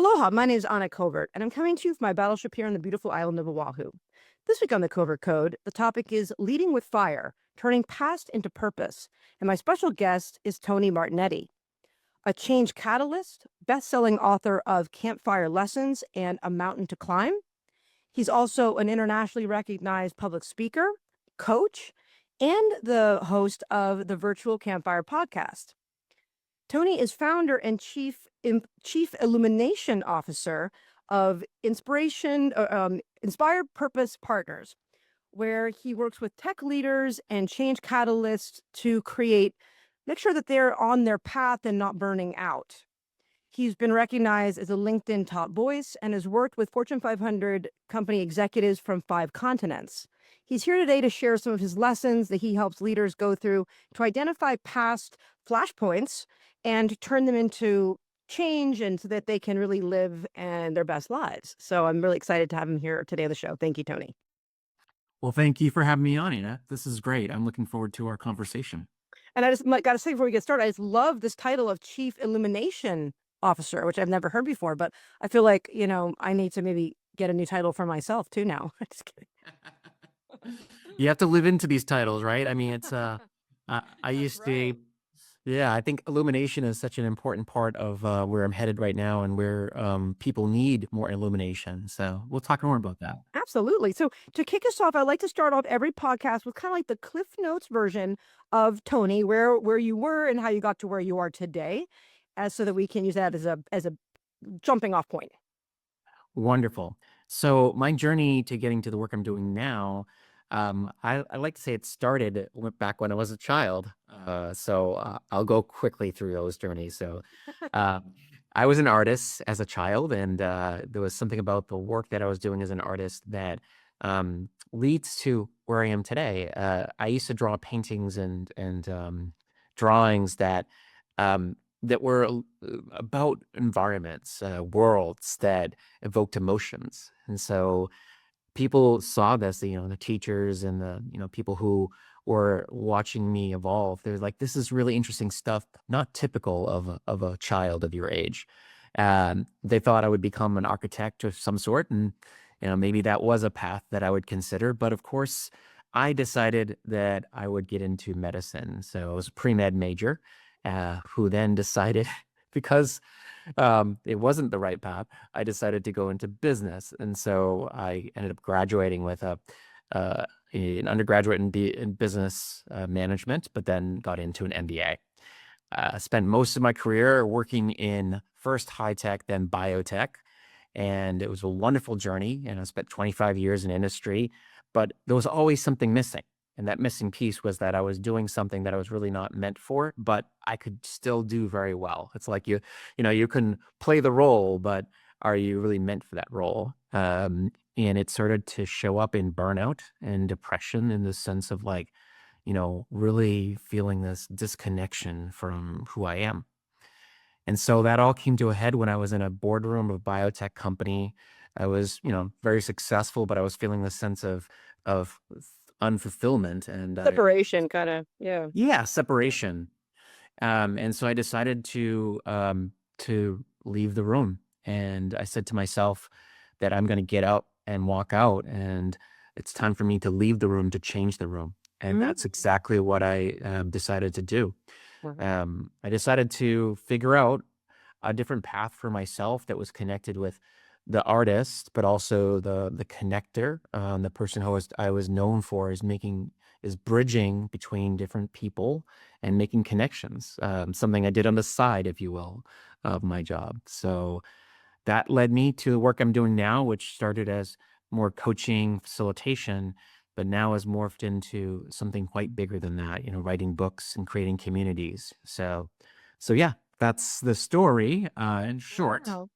Aloha, my name is Anna Covert, and I'm coming to you from my battleship here on the beautiful island of Oahu. This week on the Covert Code, the topic is Leading with Fire, Turning Past into Purpose, and my special guest is Tony Martignetti, a change catalyst, best-selling author of Campfire Lessons and A Mountain to Climb. He's also an internationally recognized public speaker, coach, and the host of the Virtual Campfire Podcast. Tony is founder and chief illumination officer of Inspired Purpose Partners, where he works with tech leaders and change catalysts to make sure that they're on their path and not burning out. He's been recognized as a LinkedIn top voice and has worked with Fortune 500 company executives from 5 continents. He's here today to share some of his lessons that he helps leaders go through to identify past flashpoints and turn them into change and so that they can really live their best lives. So I'm really excited to have him here today on the show. Thank you, Tony. Well, thank you for having me on, Ina. This is great. I'm looking forward to our conversation. And I just got to say before we get started, I just love this title of Chief Illumination Officer, which I've never heard before, but I feel like, I need to maybe get a new title for myself too now. Just kidding. You have to live into these titles, right? I mean, it's I used right. to, yeah. I think illumination is such an important part of where I'm headed right now, and where people need more illumination. So we'll talk more about that. Absolutely. So to kick us off, I like to start off every podcast with kind of like the Cliff Notes version of Tony, where you were and how you got to where you are today, so that we can use that as a jumping off point. Wonderful. So my journey to getting to the work I'm doing now, I like to say went back when I was a child. I'll go quickly through those journeys. So uh, I was an artist as a child, and there was something about the work that I was doing as an artist that leads to where I am today. I used to draw paintings and drawings that were about environments, worlds that evoked emotions. And so people saw this, the teachers and the people who were watching me evolve. They're like, this is really interesting stuff, not typical of a child of your age. They thought I would become an architect of some sort, and maybe that was a path that I would consider. But of course, I decided that I would get into medicine. So I was a pre-med major, who then decided, because it wasn't the right path, I decided to go into business. And so I ended up graduating with an undergraduate in business management, but then got into an MBA. Spent most of my career working in first high tech, then biotech. And it was a wonderful journey. And I spent 25 years in industry, but there was always something missing. And that missing piece was that I was doing something that I was really not meant for, but I could still do very well. It's like you can play the role, but are you really meant for that role? And it started to show up in burnout and depression, in the sense of really feeling this disconnection from who I am. And so that all came to a head when I was in a boardroom of a biotech company. I was, very successful, but I was feeling this sense of unfulfillment and Separation, kind of, yeah. separation. And so I decided to leave the room, and I said to myself that I'm going to get out and walk out, and it's time for me to leave the room to change the room. And that's exactly what I decided to do. I decided to figure out a different path for myself that was connected with the artist, but also the connector, the person who I was known for is bridging between different people and making connections. Something I did on the side, if you will, of my job. So that led me to the work I'm doing now, which started as more coaching, facilitation, but now has morphed into something quite bigger than that. Writing books and creating communities. So yeah, that's the story in short. Wow.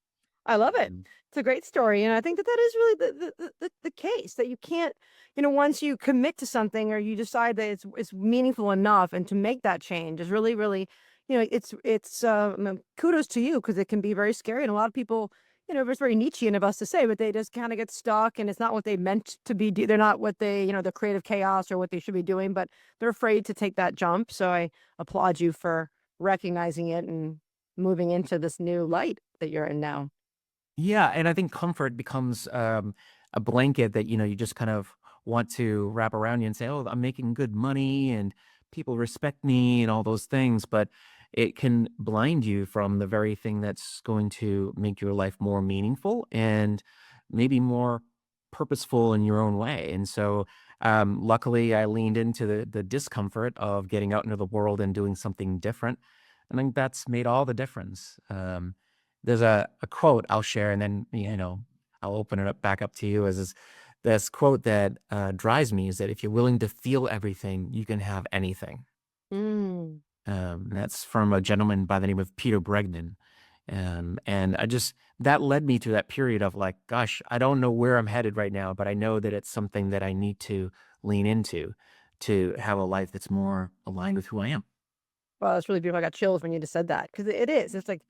I love it. It's a great story. And I think that is really the case, that you can't, once you commit to something or you decide that it's meaningful enough, and to make that change is really, really, it's kudos to you, because it can be very scary. And a lot of people, it's very Nietzschean of us to say, but they just kind of get stuck, and it's not what they meant to be. They're not what the creative chaos or what they should be doing, but they're afraid to take that jump. So I applaud you for recognizing it and moving into this new light that you're in now. Yeah, and I think comfort becomes a blanket that you just kind of want to wrap around you and say, "Oh, I'm making good money and people respect me and all those things," but it can blind you from the very thing that's going to make your life more meaningful and maybe more purposeful in your own way. And so, luckily, I leaned into the discomfort of getting out into the world and doing something different. I think that's made all the difference. There's a quote I'll share, and then I'll open it up back up to you. Is this quote that drives me is that if you're willing to feel everything, you can have anything. Mm. That's from a gentleman by the name of Peter Bregman. And that led me to that period of like, gosh, I don't know where I'm headed right now, but I know that it's something that I need to lean into to have a life that's more aligned with who I am. Well, that's really beautiful. I got chills when you just said that because it is. It's like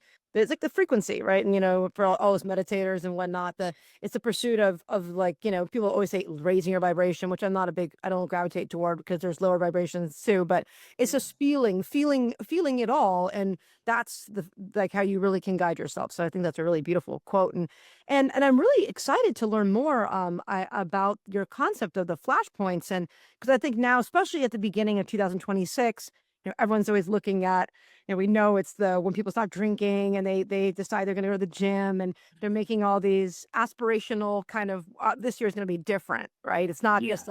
the frequency, right? And for all those meditators and whatnot, it's the pursuit of like people always say raising your vibration, which I don't gravitate toward because there's lower vibrations too. But it's just feeling it all, and that's the like how you really can guide yourself. So I think that's a really beautiful quote, and I'm really excited to learn more about your concept of the flashpoints, and because I think now, especially at the beginning of 2026. Everyone's always looking at, we know it's the when people stop drinking and they decide they're going to go to the gym, and they're making all these aspirational kind of this year is going to be different, right? It's not Yeah. just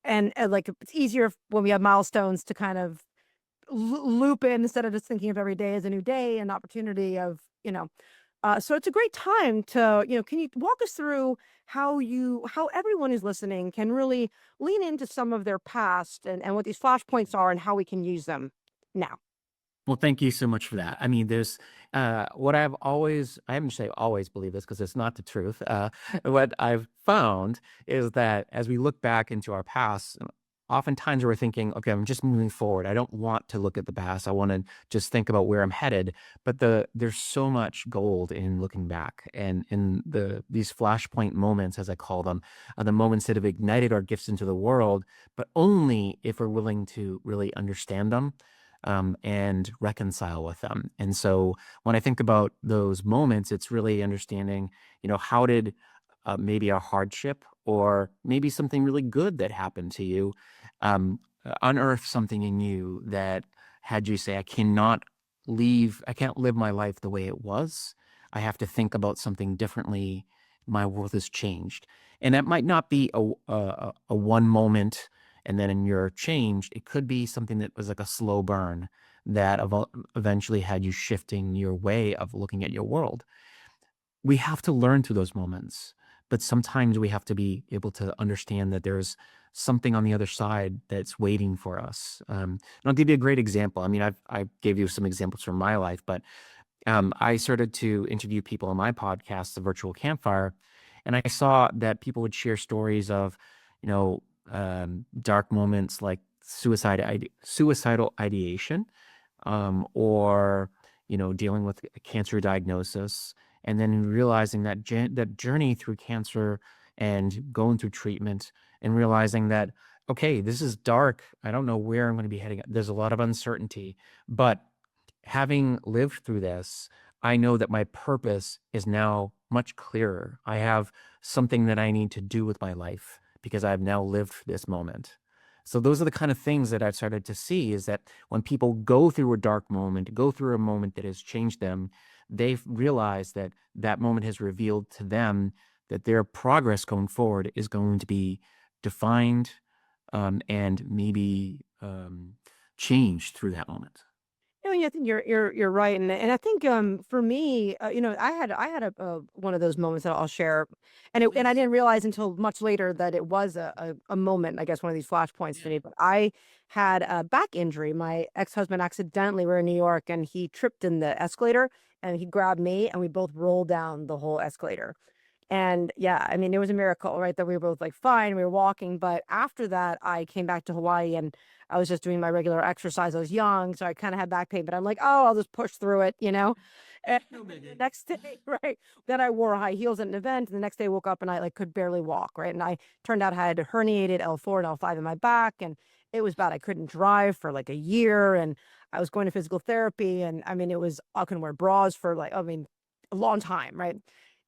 and like it's easier when we have milestones to kind of loop in instead of just thinking of every day as a new day and opportunity of so it's a great time to can you walk us through how everyone who's listening can really lean into some of their past and what these flashpoints are and how we can use them now. Well, thank you so much for that. I mean, there's what I haven't say always believe this because it's not the truth. What I've found is that as we look back into our past, oftentimes we're thinking, okay, I'm just moving forward. I don't want to look at the past. I want to just think about where I'm headed. But there's so much gold in looking back and in these flashpoint moments, as I call them, are the moments that have ignited our gifts into the world, but only if we're willing to really understand them and reconcile with them. And so when I think about those moments, it's really understanding, how did maybe a hardship or maybe something really good that happened to you unearth something in you that had you say, I can't live my life the way it was. I have to think about something differently. My world has changed. And that might not be a one moment and then you're changed. It could be something that was like a slow burn that eventually had you shifting your way of looking at your world. We have to learn through those moments, but sometimes we have to be able to understand that there's something on the other side that's waiting for us. And I'll give you a great example. I mean, I gave you some examples from my life, but I started to interview people on my podcast, the Virtual Campfire, and I saw that people would share stories of, you know, dark moments like suicidal ideation, or dealing with a cancer diagnosis, and then realizing that journey through cancer and going through treatment, and realizing that okay, this is dark. I don't know where I'm going to be heading. There's a lot of uncertainty, but having lived through this, I know that my purpose is now much clearer. I have something that I need to do with my life because I've now lived this moment. So those are the kind of things that I've started to see is that when people go through a dark moment, go through a moment that has changed them, they've realized that that moment has revealed to them that their progress going forward is going to be defined and maybe changed through that moment. Yeah, I think you're right, and I think for me, I had one of those moments that I'll share, and I Please. didn't realize until much later that it was a moment, I guess one of these flashpoints for Yeah. me. But I had a back injury. My ex-husband accidentally, we were in New York, and he tripped in the escalator, and he grabbed me, and we both rolled down the whole escalator. And yeah, I mean, it was a miracle, right? That we were both like fine, we were walking. But after that, I came back to Hawaii and I was just doing my regular exercise. I was young, so I kind of had back pain, but I'm like, oh, I'll just push through it. And No the biggie. next day, right? Then I wore high heels at an event, and the next day I woke up and I like could barely walk, right? And I turned out I had herniated L4 and L5 in my back, and it was bad. I couldn't drive for like a year, and I was going to physical therapy, and I mean, it was I couldn't wear bras for like, I mean, a long time, right?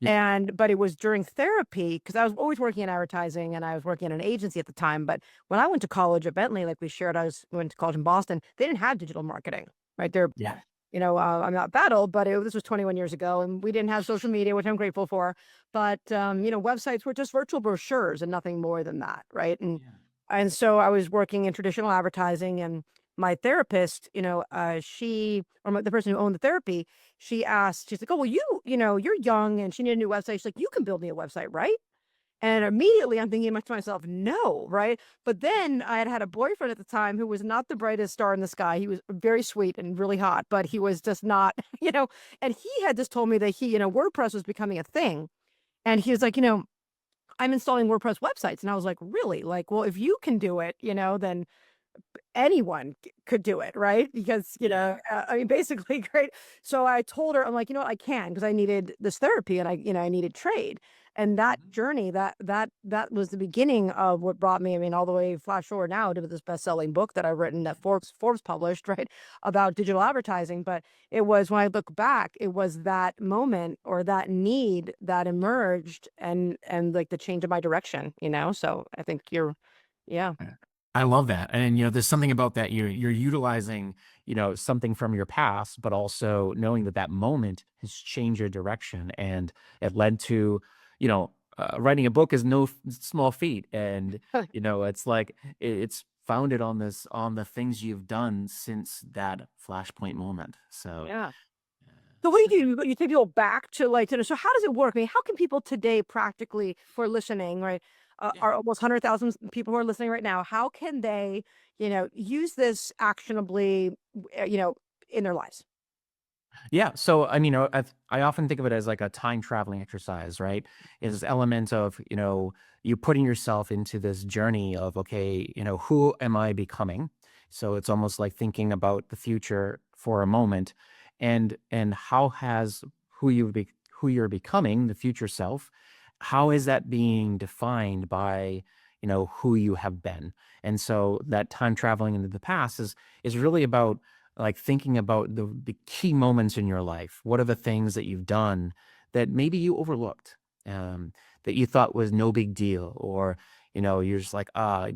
Yeah. But it was during therapy because I was always working in advertising and I was working in an agency at the time. But when I went to college at Bentley, like we shared, went to college in Boston. They didn't have digital marketing, right? Yeah. I'm not that old, but this was 21 years ago, and we didn't have social media, which I'm grateful for. But websites were just virtual brochures and nothing more than that, right? Yeah. And so I was working in traditional advertising, and my therapist, the person who owned the therapy, she's like, "Oh, well, you're young," and she needed a new website. She's like, "You can build me a website, right?" And immediately I'm thinking to myself, no, right? But then I had a boyfriend at the time who was not the brightest star in the sky. He was very sweet and really hot, but he was just not, and he had just told me that WordPress was becoming a thing. And he was like, I'm installing WordPress websites. And I was like, really? Like, well, if you can do it, then anyone could do it, right? Because, Yeah. I mean, basically, great. So I told her, I'm like, I can, because I needed this therapy and I needed trade. And that Mhm. journey, that was the beginning of what brought me, I mean, all the way flash forward now to this best-selling book that I've written that Forbes published, right, about digital advertising. But it was, when I look back, it was that moment or that need that emerged and like the change of my direction. So I think yeah. Yeah. I love that. And there's something about that you're utilizing, something from your past, but also knowing that that moment has changed your direction and it led to, writing a book is no small feat. And, it's like it's founded on the things you've done since that flashpoint moment. So, Yeah. uh, So what do you do? You take people back to so how does it work? I mean, how can people today practically, who are listening, right? yeah. Are almost 100,000 people who are listening right now. How can they, use this actionably, in their lives? Yeah. So, I mean, I often think of it as like a time traveling exercise, right? Is element of, you putting yourself into this journey of, okay, who am I becoming? So it's almost like thinking about the future for a moment and how has who you're becoming, the future self, how is that being defined by, who you have been? And so that time traveling into the past is really about like thinking about the key moments in your life. What are the things that you've done that maybe you overlooked, um, that you thought was no big deal, or you're just like, I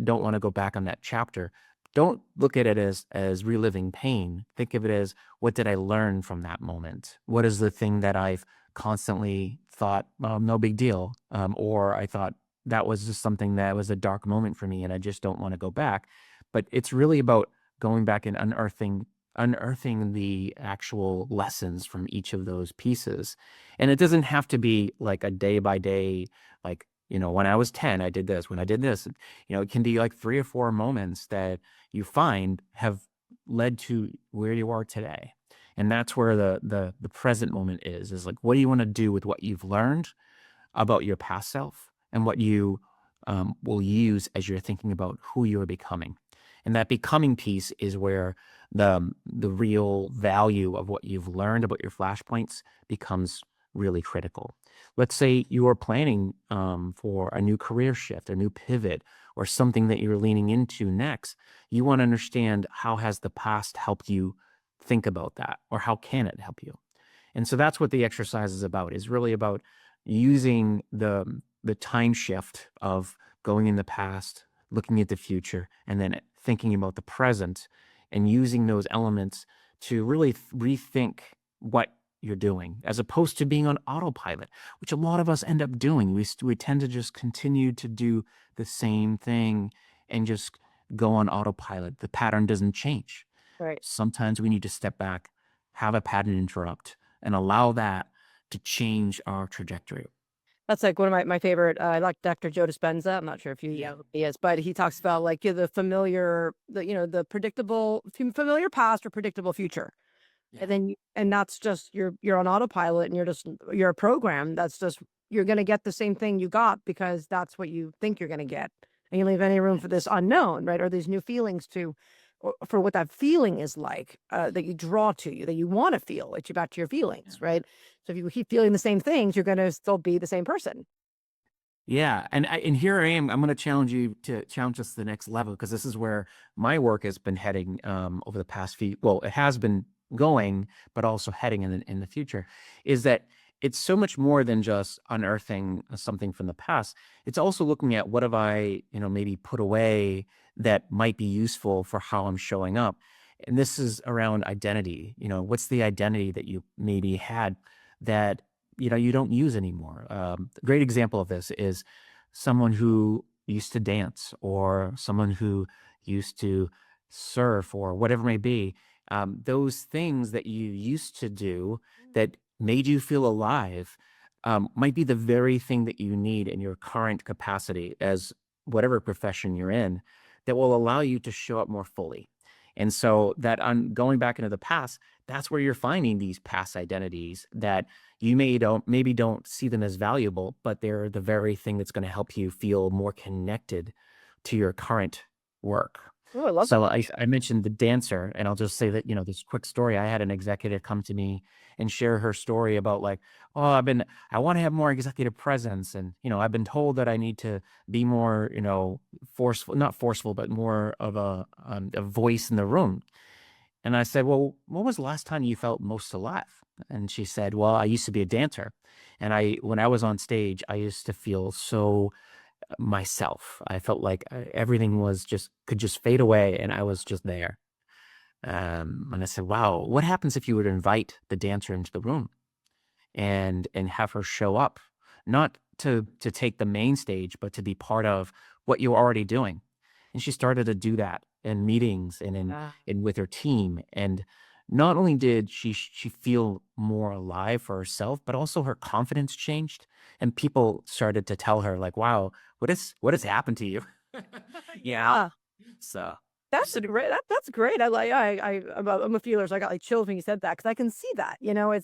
don't want to go back on that chapter. Don't look at it as reliving pain. Think of it as, what did I learn from that moment? What is the thing that I've constantly thought, no big deal, or I thought that was just something that was a dark moment for me, and I just don't want to go back. But it's really about going back and unearthing the actual lessons from each of those pieces. And it doesn't have to be like a day by day, like, when I was 10, I did this. When I did this, it can be like 3 or 4 moments that you find have led to where you are today. And that's where the present moment is like, what do you want to do with what you've learned about your past self and what you will use as you're thinking about who you're becoming. And that becoming piece is where the real value of what you've learned about your flashpoints becomes really critical. Let's say you are planning for a new career shift, a new pivot, or something that you're leaning into next. You want to understand, how has the past helped you think about that, or how can it help you? And so that's what the exercise is about, is really about using the time shift of going in the past, looking at the future, and then thinking about the present, and using those elements to really rethink what you're doing, as opposed to being on autopilot, which a lot of us end up doing. We tend to just continue to do the same thing and just go on autopilot. The pattern doesn't change. Right. Sometimes we need to step back, have a pattern interrupt, and allow that to change our trajectory. That's like one of my favorite. I like Dr. Joe Dispenza. I'm not sure if you Yeah. know who he is, but he talks about like the familiar, the predictable, familiar past or predictable future. Yeah. And then and that's just you're on autopilot and you're a program. That's just you're gonna get the same thing you got because that's what you think you're gonna get. And you leave any room for this Yes. unknown, right? Or these new feelings or for what that feeling is like, that you draw to you, that you want to feel, it's back to your Yeah. feelings, right? So if you keep feeling the same things, you're gonna still be the same person. Yeah, and here I am. I'm going to challenge us to the next level, because this is where my work has been heading over the past few. Well, it has been going, but also heading in the future. Is that it's so much more than just unearthing something from the past. It's also looking at what have I, maybe put away that might be useful for how I'm showing up. And this is around identity. What's the identity that you maybe had that, you don't use anymore? A great example of this is someone who used to dance or someone who used to surf or whatever it may be. Those things that you used to do that made you feel alive might be the very thing that you need in your current capacity as whatever profession you're in that will allow you to show up more fully. And so that on going back into the past, that's where you're finding these past identities that you maybe don't see them as valuable, but they're the very thing that's going to help you feel more connected to your current work. Oh, I love So I mentioned the dancer, and I'll just say that, this quick story. I had an executive come to me and share her story about like, oh, I want to have more executive presence. And, I've been told that I need to be more, forceful, not forceful, but more of a voice in the room. And I said, well, when was the last time you felt most alive? And she said, well, I used to be a dancer. And when I was on stage, I used to feel so myself. I felt like everything could just fade away and I was just there. And I said, wow, what happens if you were to invite the dancer into the room and have her show up, not to take the main stage, but to be part of what you're already doing? And she started to do that in meetings and in with her team. And not only did she feel more alive for herself, but also her confidence changed. And people started to tell her, like, wow, what has happened to you? Yeah. Yeah. So That's just a great. That's great. I like. I'm a feeler, so I got like chills when you said that because I can see that. yeah.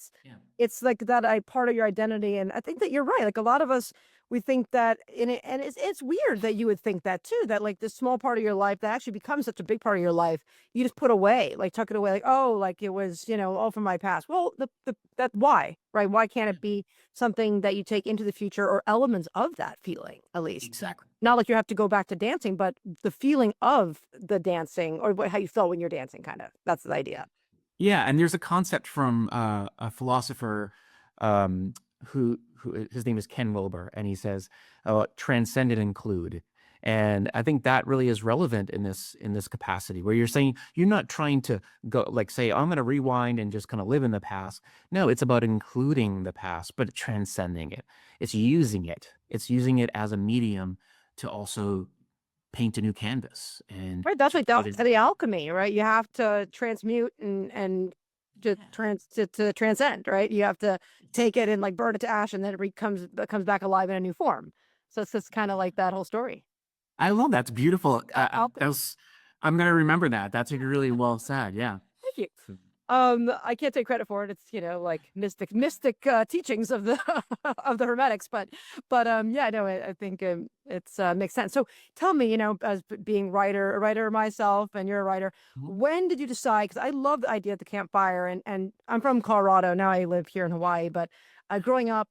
It's like that. I part of your identity, and I think that you're right. Like a lot of us, we think that in it, and it's weird that you would think that too. That like this small part of your life that actually becomes such a big part of your life, you just put away, like tuck it away, like oh, like it was all from my past. Well, that why right? Why can't it be something that you take into the future or elements of that feeling at least? Exactly. Not like you have to go back to dancing, but the feeling of the dancing or how you felt when you're dancing, kind of. That's the idea. Yeah, and there's a concept from a philosopher um, who his name is Ken Wilber, and he says, transcend and include. And I think that really is relevant in this capacity where you're saying you're not trying to go like say, I'm going to rewind and just kind of live in the past. No, it's about including the past, but transcending it. It's using it. It's using it as a medium to also paint a new canvas and Right. That's to like put in. the alchemy, right? You have to transmute and to Yeah. to transcend, right? You have to take it and like burn it to ash, and then comes back alive in a new form. So it's just kind of like that whole story. I love that's beautiful. Alchemy. I'm gonna remember that. That's really well said. Yeah. Thank you. I can't take credit for it. It's like mystic teachings of the of the Hermetics, but yeah, no, I think it's makes sense. So tell me, as being a writer myself, and you're a writer, Mhm. when did you decide? Because I love the idea of the campfire, and I'm from Colorado now. I live here in Hawaii, but growing up,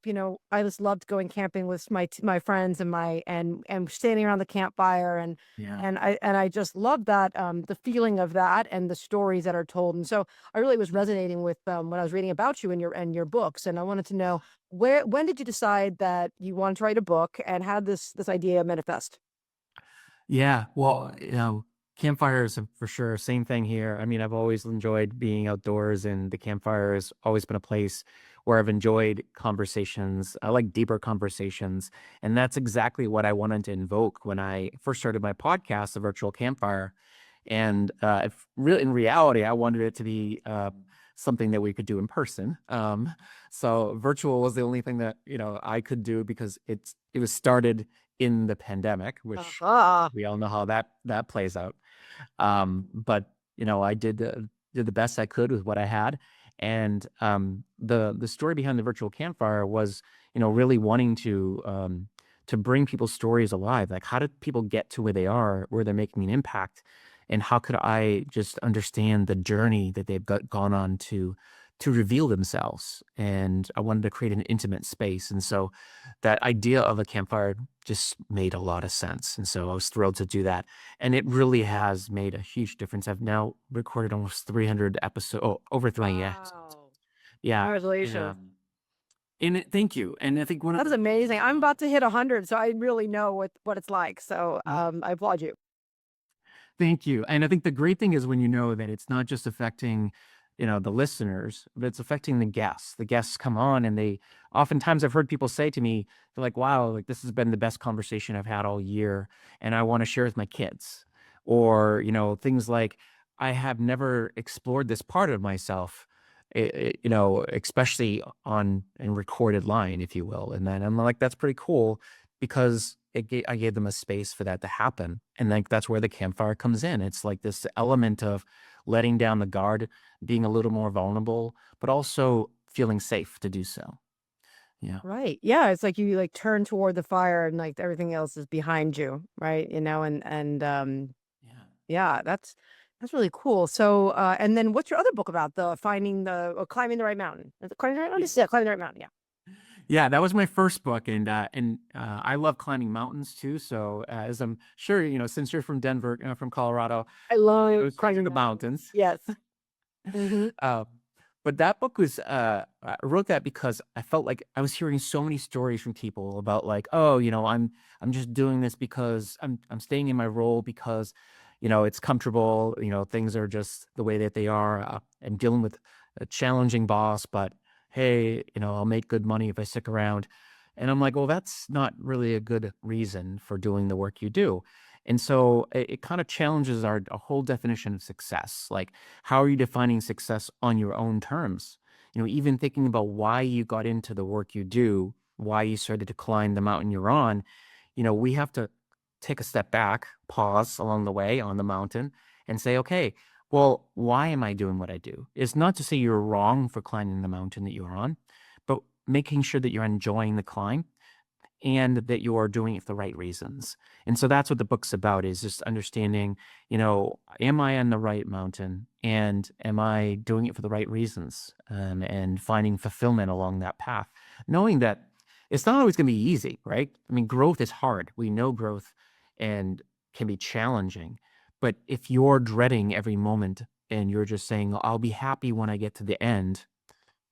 I just loved going camping with my friends and and standing around the campfire Yeah. and I just love that the feeling of that and the stories that are told. And so I really was resonating with when I was reading about you and your books, and I wanted to know when did you decide that you wanted to write a book, and how did this idea manifest? Yeah. Well, Campfires for sure. Same thing here. I mean, I've always enjoyed being outdoors, and the campfire has always been a place where I've enjoyed conversations. I like deeper conversations. And that's exactly what I wanted to invoke when I first started my podcast, The Virtual Campfire. And in reality, I wanted it to be something that we could do in person. So virtual was the only thing that I could do because it was started in the pandemic, which Uh-huh. we all know how that plays out. But I did the best I could with what I had, and the story behind the virtual campfire was really wanting to bring people's stories alive. Like, how did people get to where they are, where they're making an impact, and how could I just understand the journey that they've gone on to reveal themselves? And I wanted to create an intimate space, and so that idea of a campfire just made a lot of sense. And so I was thrilled to do that. And it really has made a huge difference. I've now recorded almost 300 episodes, over 300. Yeah. Wow. Yeah. And, Congratulations. Thank you. And I think one of That is amazing. I'm about to hit 100, so I really know what it's like. So I applaud you. Thank you. And I think the great thing is when you know that it's not just affecting, the listeners, but it's affecting the guests. The guests come on and oftentimes I've heard people say to me, they're like, wow, like this has been the best conversation I've had all year. And I want to share with my kids. Or, things like, I have never explored this part of myself, especially on in recorded line, if you will. And then I'm like, that's pretty cool because I gave them a space for that to happen. And like that's where the campfire comes in. It's like this element of letting down the guard, being a little more vulnerable, but also feeling safe to do so. Yeah. Right. Yeah. It's like you like turn toward the fire and like everything else is behind you. Right. And Yeah. yeah, that's really cool. So and then what's your other book about? The finding the or climbing the right mountain. Is it climbing the right mountain? Yeah, climbing the right mountain. Yeah. Yeah, that was my first book, and I love climbing mountains too. So as I'm sure since you're from Denver, from Colorado, I I love was climbing the mountains. Yes. Hmm. Uh, but that book was I wrote that because I felt like I was hearing so many stories from people about like, oh, I'm just doing this because I'm staying in my role because it's comfortable, things are just the way that they are. I'm dealing with a challenging boss, but hey, I'll make good money if I stick around. And I'm like, well, that's not really a good reason for doing the work you do. And so it kind of challenges our whole definition of success. Like, how are you defining success on your own terms? Even thinking about why you got into the work you do, why you started to climb the mountain you're on, we have to take a step back, pause along the way on the mountain and say, okay, well, why am I doing what I do? It's not to say you're wrong for climbing the mountain that you're on, but making sure that you're enjoying the climb and that you are doing it for the right reasons. And so that's what the book's about, is just understanding, am I on the right mountain and am I doing it for the right reasons? And finding fulfillment along that path, knowing that it's not always going to be easy, right? I mean, growth is hard. We know growth and can be challenging. But if you're dreading every moment and you're just saying, I'll be happy when I get to the end,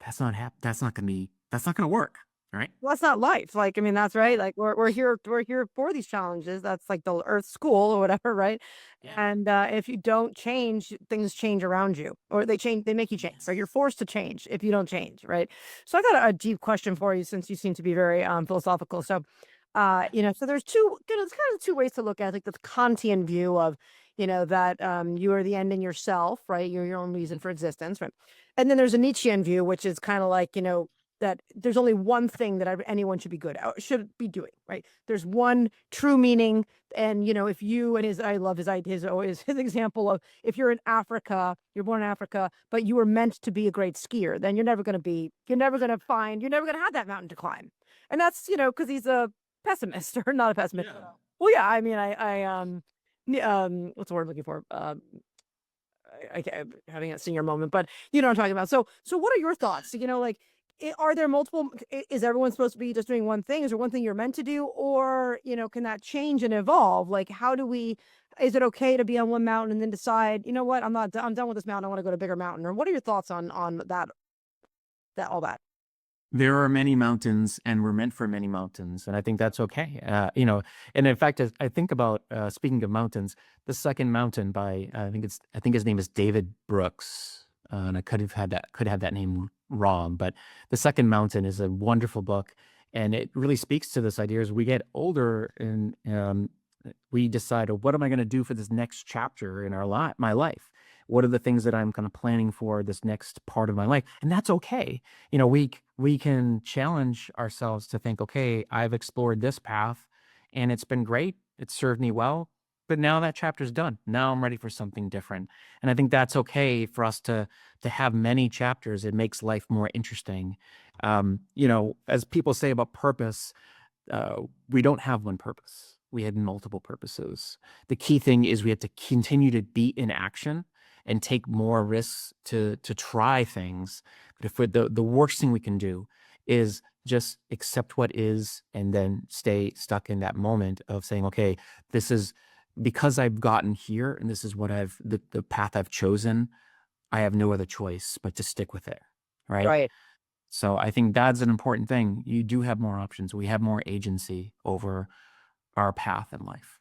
that's not going to work. Right. Well, that's not life. Like, I mean, that's right. Like we're here for these challenges. That's like the Earth School or whatever, right? Yeah. And if you don't change, things change around you, or they make you change. Yes. So you're forced to change if you don't change, right? So I got a deep question for you, since you seem to be very philosophical. So, so there's it's kind of two ways to look at it. Like the Kantian view of, that you are the end in yourself, right? You're your own reason for existence, right? And then there's a Nietzschean view, which is kind of like, that there's only one thing that anyone should be good at, should be doing, right? There's one true meaning. And, if you and I love his example of, if you're in Africa, you're born in Africa, but you were meant to be a great skier, then you're never going to have that mountain to climb. And that's, because he's a pessimist or not a pessimist. Yeah. Well, yeah, I mean, what's the word I'm looking for? Having a senior moment, but you know what I'm talking about. So what are your thoughts? Like, are there multiple? Is everyone supposed to be just doing one thing? Is there one thing you're meant to do, or can that change and evolve? Like, how do we? Is it okay to be on one mountain and then decide, you know what, I'm done with this mountain. I want to go to a bigger mountain. Or what are your thoughts on that all that? There are many mountains and we're meant for many mountains. And I think that's okay. And in fact, as I think about, speaking of mountains, the second mountain by, I think his name is David Brooks. And I could have that name wrong, but the second mountain is a wonderful book. And it really speaks to this idea as we get older and, we decide, oh, what am I going to do for this next chapter in my life? What are the things that I'm kind of planning for this next part of my life? And that's okay. We can challenge ourselves to think, okay, I've explored this path and it's been great. It's served me well, but now that chapter's done. Now I'm ready for something different. And I think that's okay for us to have many chapters. It makes life more interesting. As people say about purpose, we don't have one purpose. We had multiple purposes. The key thing is we have to continue to be in action and take more risks to try things. But if the worst thing we can do is just accept what is and then stay stuck in that moment of saying, okay, this is because I've gotten here and this is what the path I've chosen. I have no other choice but to stick with it. Right. Right. So I think that's an important thing. You do have more options. We have more agency over our path in life.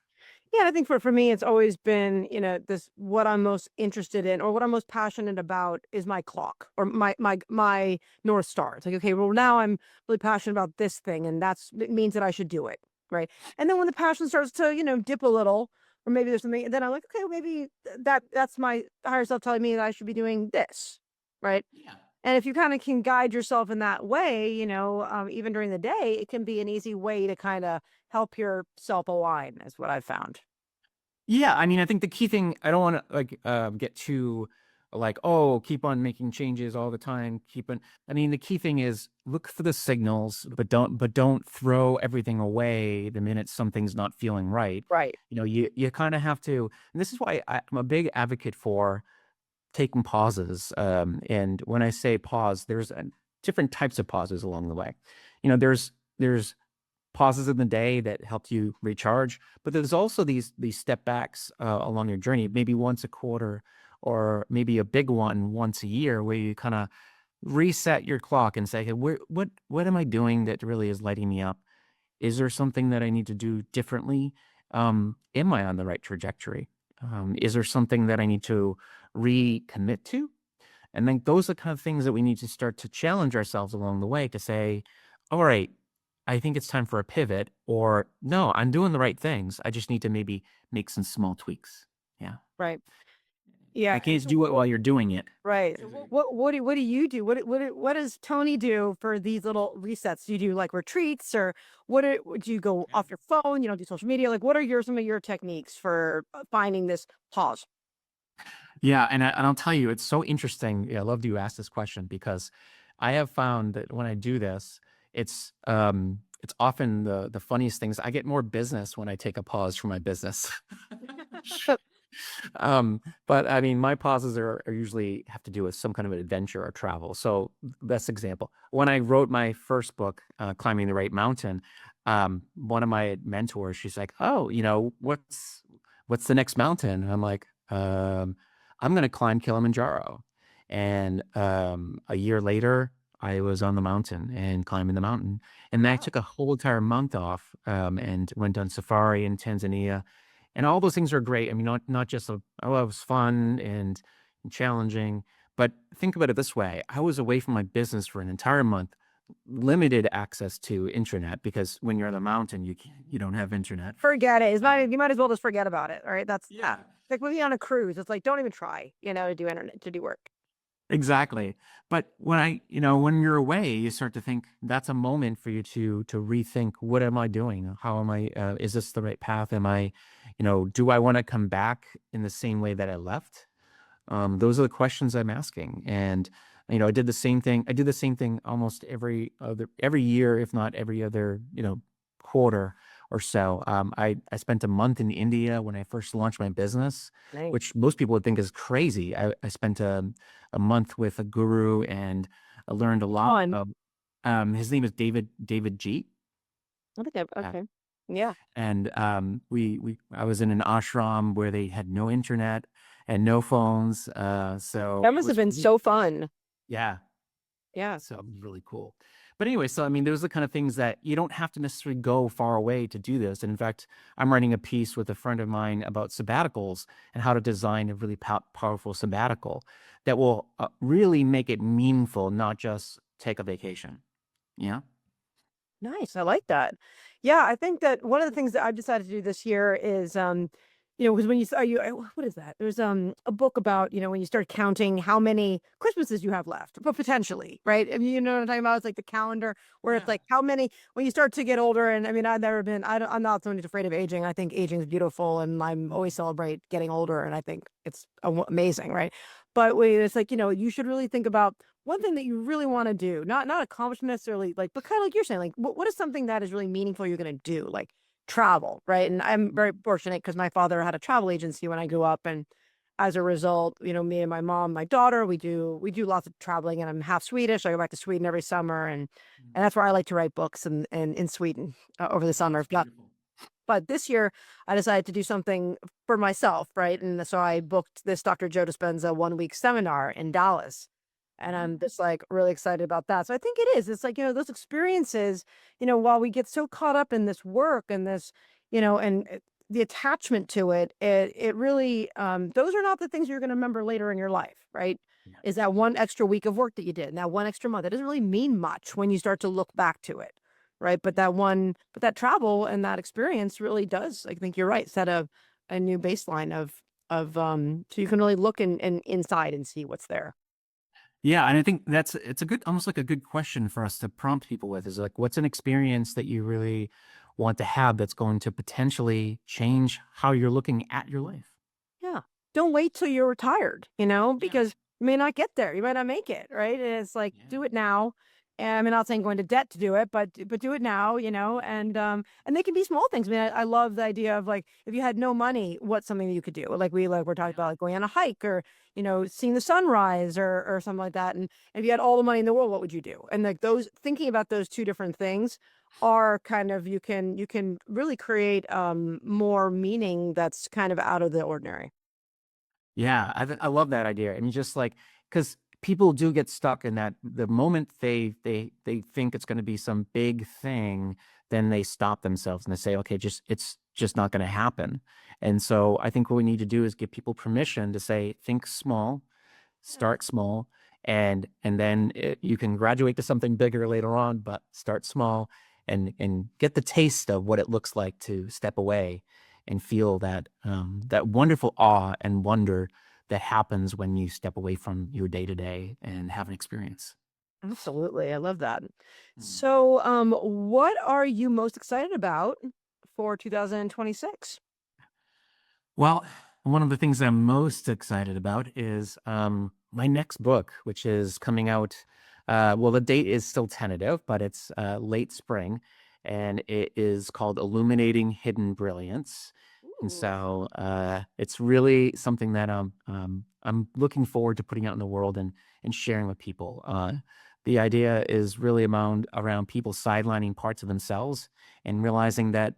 Yeah, I think for me, it's always been, this what I'm most interested in or what I'm most passionate about is my clock or my North Star. It's like, okay, well, now I'm really passionate about this thing, and it means that I should do it. Right. And then when the passion starts to, dip a little, or maybe there's something, then I'm like, okay, well, maybe that's my higher self telling me that I should be doing this. Right. Yeah. And if you kind of can guide yourself in that way, even during the day, it can be an easy way to kind of help yourself align, is what I've found. Yeah, I mean, I think the key thing, I don't want to like get too like, oh, keep on making changes all the time. Keep on. I mean, the key thing is look for the signals, but don't throw everything away the minute something's not feeling right. Right. You kind of have to, and this is why I'm a big advocate for taking pauses. And when I say pause, there's different types of pauses along the way. There's pauses in the day that help you recharge, but there's also these step backs along your journey, maybe once a quarter or maybe a big one once a year, where you kind of reset your clock and say, hey, what am I doing that really is lighting me up? Is there something that I need to do differently? Am I on the right trajectory? Is there something that I need to recommit to? And then those are kind of things that we need to start to challenge ourselves along the way to say, all right, I think it's time for a pivot, or no, I'm doing the right things. I just need to maybe make some small tweaks. Yeah. Right. Yeah. I can't do it while you're doing it. Right. So what do you do? What does Tony do for these little resets? Do you do like retreats, or do you go off your phone? You don't do social media. Like, what are some of your techniques for finding this pause? Yeah, and I'll tell you, it's so interesting. Yeah, I love that you asked this question because I have found that when I do this, it's often the funniest things. I get more business when I take a pause from my business. But I mean, my pauses are usually have to do with some kind of adventure or travel. So best example, when I wrote my first book, Climbing the Right Mountain, one of my mentors, she's like, "Oh, what's the next mountain?" And I'm like, I'm going to climb Kilimanjaro. And a year later, I was on the mountain and climbing the mountain. And then I Wow. took a whole entire month off and went on safari in Tanzania. And all those things are great. I mean, not just oh, it was fun and challenging, but think about it this way. I was away from my business for an entire month, limited access to internet because when you're on the mountain, you don't have internet. Forget it. You might as well just forget about it. All right. That's Yeah. like when you're on a cruise. It's like, don't even try, to do internet, to do work. Exactly. But when you're away, you start to think that's a moment for you to rethink, what am I doing? How am I, is this the right path? Do I want to come back in the same way that I left? Those are the questions I'm asking. And, I did the same thing. I do the same thing almost every year, if not every other, quarter or so. I spent a month in India when I first launched my business, Nice. which most people would think is crazy. I spent a month with a guru and I learned a lot Fun. of, his name is David G. I think okay. Yeah. And I was in an ashram where they had no internet and no phones. So That it must have was been really, so fun. yeah. Yeah. So it was really cool. But anyway, so I mean, those are the kind of things that you don't have to necessarily go far away to do this. And in fact, I'm writing a piece with a friend of mine about sabbaticals and how to design a really powerful sabbatical that will really make it meaningful, not just take a vacation. Yeah. Nice. I like that. Yeah, I think that one of the things that I've decided to do this year is, because when what is that? There's a book about, when you start counting how many Christmases you have left, but potentially, right? I mean, you know what I'm talking about? It's like the calendar where it's Yeah. like how many when you start to get older. And I mean, I'm not someone who's afraid of aging. I think aging is beautiful, and I'm always celebrate getting older, and I think it's amazing, right? But it's like, you should really think about one thing that you really want to do, not accomplishment necessarily, like, but kind of like you're saying, like, what is something that is really meaningful you're going to do, like travel, right? And I'm very fortunate because my father had a travel agency when I grew up, and as a result, me and my mom, my daughter, we do lots of traveling, and I'm half Swedish. I go back to Sweden every summer, and that's where I like to write books and in Sweden over the summer. Beautiful. But this year, I decided to do something for myself, right? And so I booked this Dr. Joe Dispenza 1 week seminar in Dallas. And I'm just like really excited about that. So I think it is. It's like, those experiences, while we get so caught up in this work and this, and the attachment to it, it really, those are not the things you're going to remember later in your life, right? Yeah. Is that one extra week of work that you did, and that one extra month. That doesn't really mean much when you start to look back to it, right? But that travel and that experience really does, I think you're right, set a new baseline so you can really look and inside and see what's there. Yeah, and I think it's a good, almost like a good question for us to prompt people with is like, what's an experience that you really want to have that's going to potentially change how you're looking at your life? Yeah. Don't wait till you're retired, Yeah. because you may not get there. You might not make it, right? And it's like, Yeah. do it now. And I'm not saying go into debt to do it, but do it now, and they can be small things. I mean, I love the idea of like if you had no money, what's something that you could do? Like we're talking Yeah. about like going on a hike or, seeing the sunrise or something like that. And if you had all the money in the world, what would you do? And like those thinking about those two different things are kind of you can really create more meaning that's kind of out of the ordinary. Yeah, I love that idea. And just like, because people do get stuck in that the moment they think it's going to be some big thing, then they stop themselves and they say, okay, it's just not going to happen. And so I think what we need to do is give people permission to say, think small, Yeah. start small, and then you can graduate to something bigger later on, but start small and get the taste of what it looks like to step away and feel that that wonderful awe and wonder that happens when you step away from your day to day and have an experience. Absolutely. I love that. Mm. So, what are you most excited about for 2026? Well, one of the things I'm most excited about is my next book, which is coming out. Well, the date is still tentative, but it's late spring, and it is called Illuminating Hidden Brilliance. And Ooh. so it's really something that I'm looking forward to putting out in the world and sharing with people. The idea is really around people sidelining parts of themselves and realizing that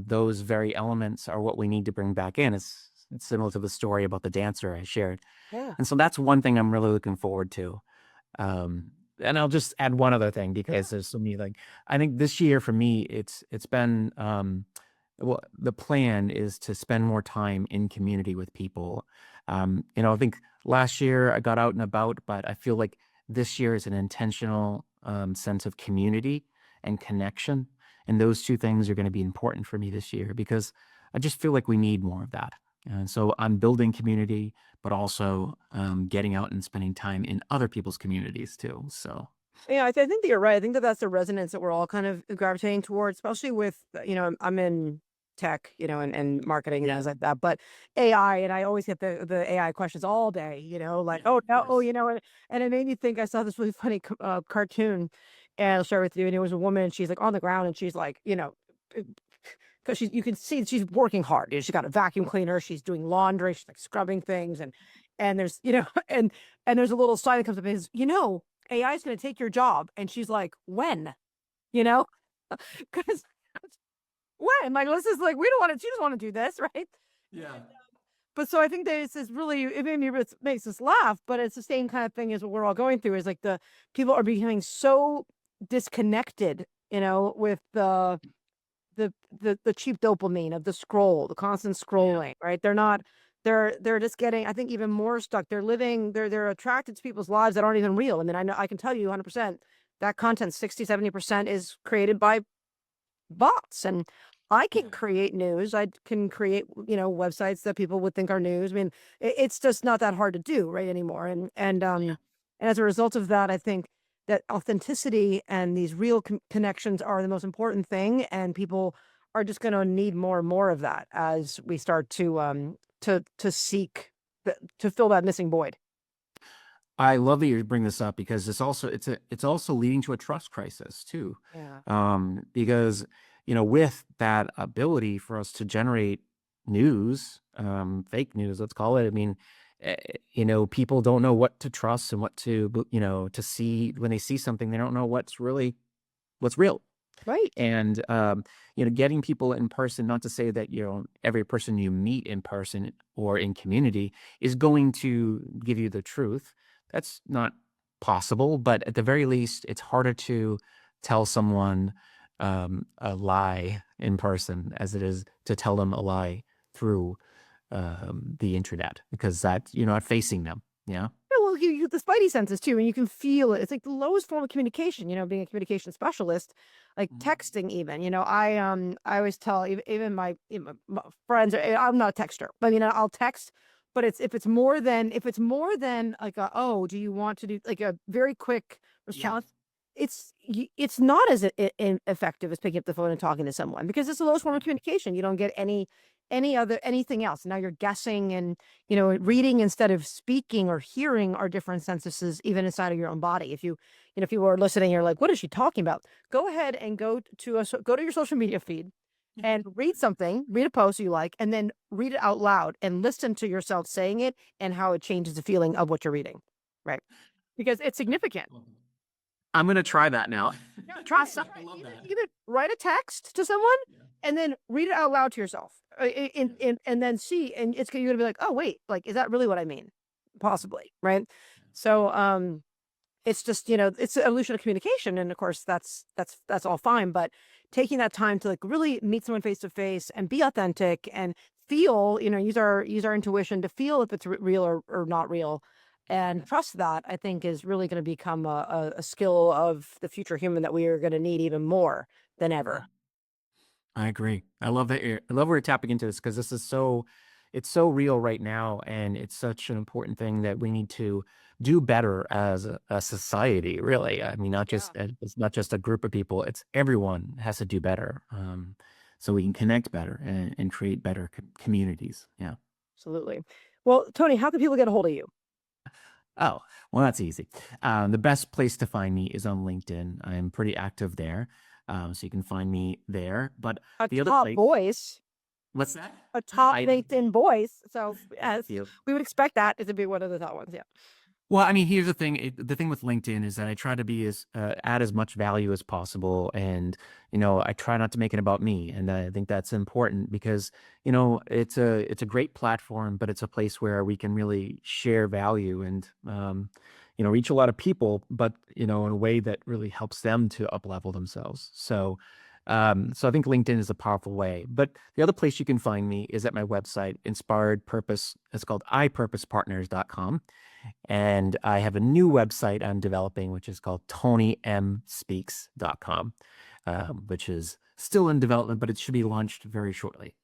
those very elements are what we need to bring back in. It's similar to the story about the dancer I shared. Yeah. And so that's one thing I'm really looking forward to. And I'll just add one other thing Yeah. because there's so many like I think this year for me it's been well, the plan is to spend more time in community with people. I think last year I got out and about, but I feel like this year is an intentional sense of community and connection. And those two things are going to be important for me this year because I just feel like we need more of that. And so I'm building community, but also getting out and spending time in other people's communities too. So, Yeah, I think that you're right. I think that that's the resonance that we're all kind of gravitating towards, especially with, I'm in tech, and marketing and yeah, things like that. But AI, and I always get the AI questions all day, like, yeah, oh, of no, course. and it made me think I saw this really funny cartoon, and I'll share with you. And it was a woman, and she's like on the ground, and she's like, because you can see she's working hard. She's got a vacuum cleaner, she's doing laundry, she's like scrubbing things, and there's, and there's a little sign that comes up and says, AI is going to take your job. And she's like, when? You know, because when? Like, this is like, we don't want to, she doesn't want to do this, right? Yeah. But so I think that this is really, it makes us laugh, but it's the same kind of thing as what we're all going through is like the people are becoming so disconnected, with the cheap dopamine of the scroll, the constant Yeah. scrolling, right? They're just getting, I think, even more stuck. They're attracted to people's lives that aren't even real. I mean, I can tell you 100% that content, 60-70% is created by bots. And I can Yeah. create news. I can create, websites that people would think are news. I mean, it's just not that hard to do right anymore. Yeah. And as a result of that, I think that authenticity and these real connections are the most important thing. And people are just going to need more and more of that as we start to seek to fill that missing void. I love that you bring this up because it's also leading to a trust crisis too. Yeah. Because with that ability for us to generate news, fake news, let's call it. I mean, people don't know what to trust and what to see when they see something. They don't know what's real. Right. And getting people in person, not to say that every person you meet in person or in community is going to give you the truth. That's not possible, but at the very least, it's harder to tell someone a lie in person as it is to tell them a lie through the internet because that you're not facing them. Yeah. Yeah, well, you the spidey senses too, and you can feel it. It's like the lowest form of communication. Being a communication specialist, like Mhm. texting, even. I always tell even my friends. I'm not a texter. I'll text, but if it's more than like do you want to do like a very quick Yeah. response? It's not as effective as picking up the phone and talking to someone because it's the lowest form of communication. You don't get anything else. Now you're guessing and reading instead of speaking or hearing are different senses even inside of your own body. If you were listening, you're like, what is she talking about? Go ahead and go to your social media feed and read a post you like, and then read it out loud and listen to yourself saying it and how it changes the feeling of what you're reading. Right. Because it's significant. I'm gonna try that now. Yeah, try it. I love that. Either write a text to someone Yeah. and then read it out loud to yourself, and then see, and you're gonna be like, oh wait, like is that really what I mean? Possibly, right? So, it's just it's the evolution of communication, and of course that's all fine, but taking that time to like really meet someone face to face and be authentic and feel, use our intuition to feel if it's real or not real, and trust that I think is really going to become a skill of the future human that we are going to need even more than ever. I agree. I love where you're tapping into this because it's so real right now, and it's such an important thing that we need to do better as a society. Really, I mean, Yeah. it's not just a group of people; it's everyone has to do better, so we can connect better and create better communities. Yeah. Absolutely. Well, Tony, how can people get a hold of you? Oh, well, that's easy. The best place to find me is on LinkedIn. I'm pretty active there, so you can find me there. But A the other top place, voice, what's that? a top I LinkedIn voice. So as feel. we would expect that to be one of the top ones. Yeah. Well, I mean, here's the thing. The thing with LinkedIn is that I try to be add as much value as possible, and I try not to make it about me, and I think that's important because it's a great platform, but it's a place where we can really share value and reach a lot of people, but in a way that really helps them to up level themselves. So I think LinkedIn is a powerful way. But the other place you can find me is at my website, Inspired Purpose. It's called ipurposepartners.com. And I have a new website I'm developing, which is called tonymspeaks.com, which is still in development, but it should be launched very shortly.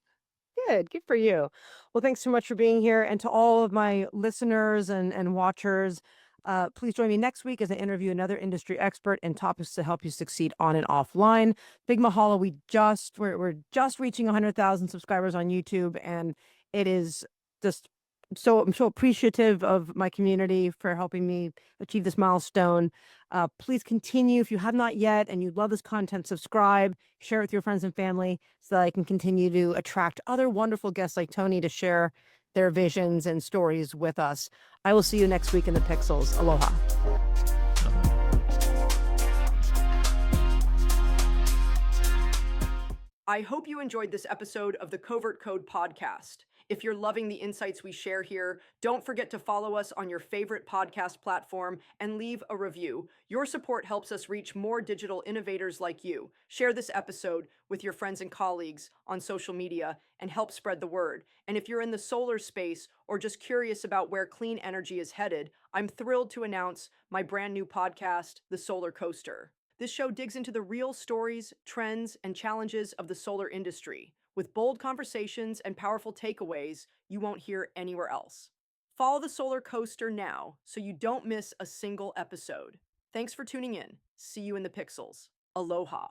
Good for you. Well, thanks so much for being here. And to all of my listeners and watchers, please join me next week as I interview another industry expert and topics to help you succeed on and offline. Big mahalo. We're just reaching 100,000 subscribers on YouTube, and it is just I'm so appreciative of my community for helping me achieve this milestone. Please continue if you have not yet and you love this content, subscribe, share it with your friends and family so that I can continue to attract other wonderful guests like Tony to share their visions and stories with us. I will see you next week in the Pixels. Aloha. I hope you enjoyed this episode of the Covert Code Podcast. If you're loving the insights we share here, don't forget to follow us on your favorite podcast platform and leave a review. Your support helps us reach more digital innovators like you. Share this episode with your friends and colleagues on social media and help spread the word. And if you're in the solar space or just curious about where clean energy is headed, I'm thrilled to announce my brand new podcast, The Solar Coaster. This show digs into the real stories, trends, and challenges of the solar industry, with bold conversations and powerful takeaways you won't hear anywhere else. Follow the Solar Coaster now so you don't miss a single episode. Thanks for tuning in. See you in the Pixels. Aloha.